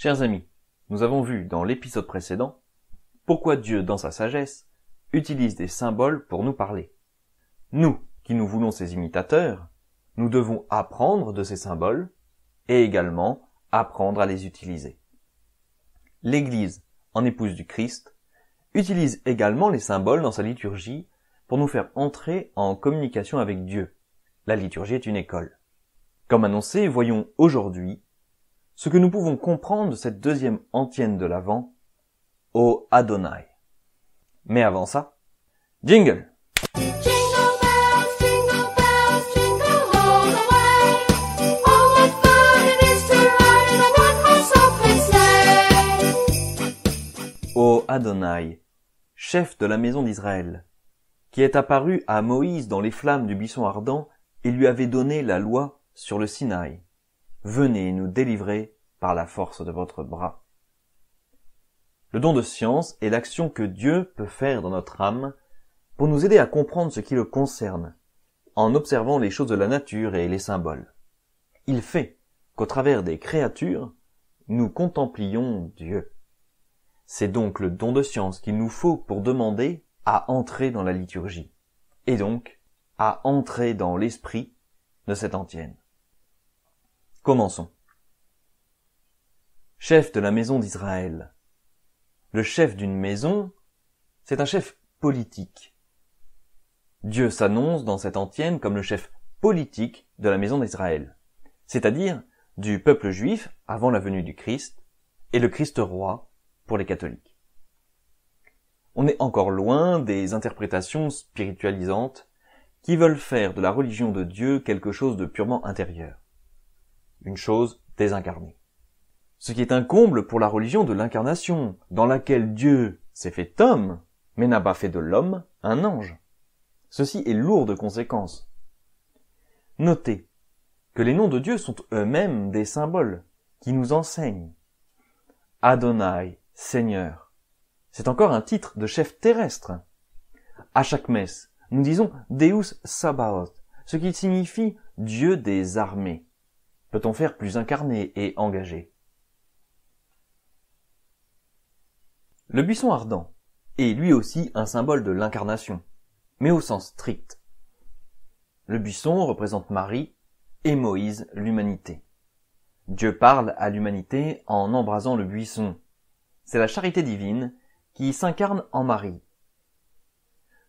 Chers amis, nous avons vu dans l'épisode précédent pourquoi Dieu, dans sa sagesse, utilise des symboles pour nous parler. Nous, qui nous voulons ses imitateurs, nous devons apprendre de ces symboles et également apprendre à les utiliser. L'Église, en épouse du Christ, utilise également les symboles dans sa liturgie pour nous faire entrer en communication avec Dieu. La liturgie est une école. Comme annoncé, voyons aujourd'hui ce que nous pouvons comprendre de cette deuxième antienne de l'Avent, ô Adonai. Mais avant ça, jingle! Ô Adonai, chef de la maison d'Israël, qui est apparu à Moïse dans les flammes du buisson ardent et lui avait donné la loi sur le Sinaï. Venez nous délivrer par la force de votre bras. Le don de science est l'action que Dieu peut faire dans notre âme pour nous aider à comprendre ce qui le concerne, en observant les choses de la nature et les symboles. Il fait qu'au travers des créatures, nous contemplions Dieu. C'est donc le don de science qu'il nous faut pour demander à entrer dans la liturgie, et donc à entrer dans l'esprit de cette antienne. Commençons. Chef de la maison d'Israël. Le chef d'une maison, c'est un chef politique. Dieu s'annonce dans cette antienne comme le chef politique de la maison d'Israël, c'est-à-dire du peuple juif avant la venue du Christ, et le Christ roi pour les catholiques. On est encore loin des interprétations spiritualisantes qui veulent faire de la religion de Dieu quelque chose de purement intérieur. Une chose désincarnée. Ce qui est un comble pour la religion de l'incarnation, dans laquelle Dieu s'est fait homme, mais n'a pas fait de l'homme un ange. Ceci est lourd de conséquences. Notez que les noms de Dieu sont eux-mêmes des symboles qui nous enseignent. Adonai, Seigneur. C'est encore un titre de chef terrestre. À chaque messe, nous disons Deus Sabaoth, ce qui signifie Dieu des armées. Peut-on faire plus incarné et engagé? Le buisson ardent est lui aussi un symbole de l'incarnation, mais au sens strict. Le buisson représente Marie et Moïse l'humanité. Dieu parle à l'humanité en embrasant le buisson. C'est la charité divine qui s'incarne en Marie.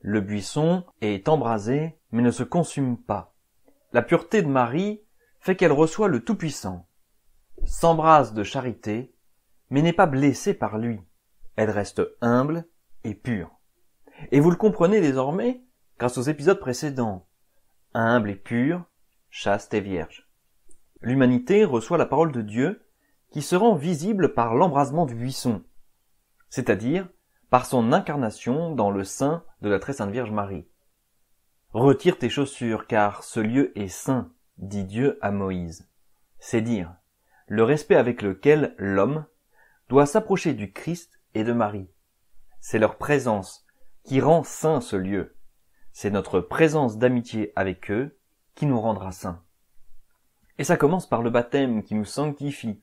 Le buisson est embrasé mais ne se consume pas. La pureté de Marie fait qu'elle reçoit le Tout-Puissant, s'embrase de charité, mais n'est pas blessée par lui. Elle reste humble et pure. Et vous le comprenez désormais grâce aux épisodes précédents. Humble et pure, chaste et vierge. L'humanité reçoit la parole de Dieu qui se rend visible par l'embrasement du buisson, c'est-à-dire par son incarnation dans le sein de la très sainte Vierge Marie. Retire tes chaussures, car ce lieu est saint, dit Dieu à Moïse. C'est dire le respect avec lequel l'homme doit s'approcher du Christ et de Marie. C'est leur présence qui rend saint ce lieu. C'est notre présence d'amitié avec eux qui nous rendra saints. Et ça commence par le baptême qui nous sanctifie,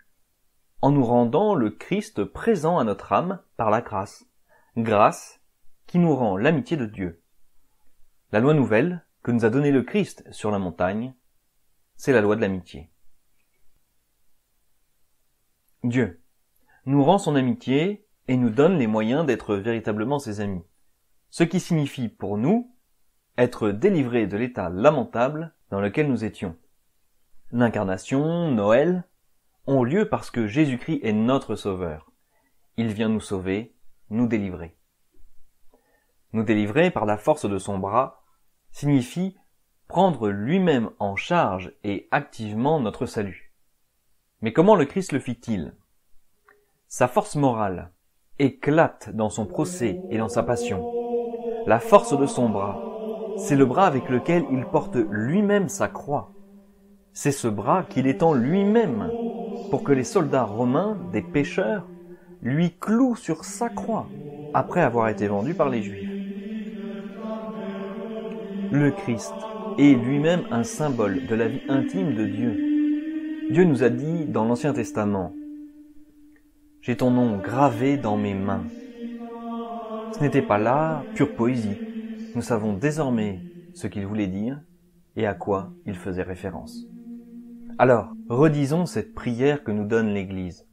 en nous rendant le Christ présent à notre âme par la grâce. Grâce qui nous rend l'amitié de Dieu. La loi nouvelle que nous a donnée le Christ sur la montagne, c'est la loi de l'amitié. Dieu nous rend son amitié et nous donne les moyens d'être véritablement ses amis. Ce qui signifie pour nous être délivrés de l'état lamentable dans lequel nous étions. L'incarnation, Noël, ont lieu parce que Jésus-Christ est notre Sauveur. Il vient nous sauver, nous délivrer. Nous délivrer par la force de son bras signifie prendre lui-même en charge et activement notre salut. Mais comment le Christ le fit-il? Sa force morale éclate dans son procès et dans sa passion. La force de son bras, c'est le bras avec lequel il porte lui-même sa croix. C'est ce bras qu'il étend lui-même pour que les soldats romains, des pécheurs, lui clouent sur sa croix après avoir été vendu par les Juifs. Le Christ est lui-même un symbole de la vie intime de Dieu. Dieu nous a dit dans l'Ancien Testament j'ai ton nom gravé dans mes mains. Ce n'était pas là pure poésie. Nous savons désormais ce qu'il voulait dire et à quoi il faisait référence. Alors, redisons cette prière que nous donne l'Église.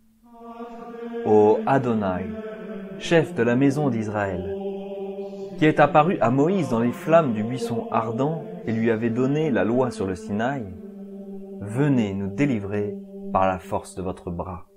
Ô Adonai, chef de la maison d'Israël, qui est apparu à Moïse dans les flammes du buisson ardent et lui avait donné la loi sur le Sinaï, venez nous délivrer par la force de votre bras.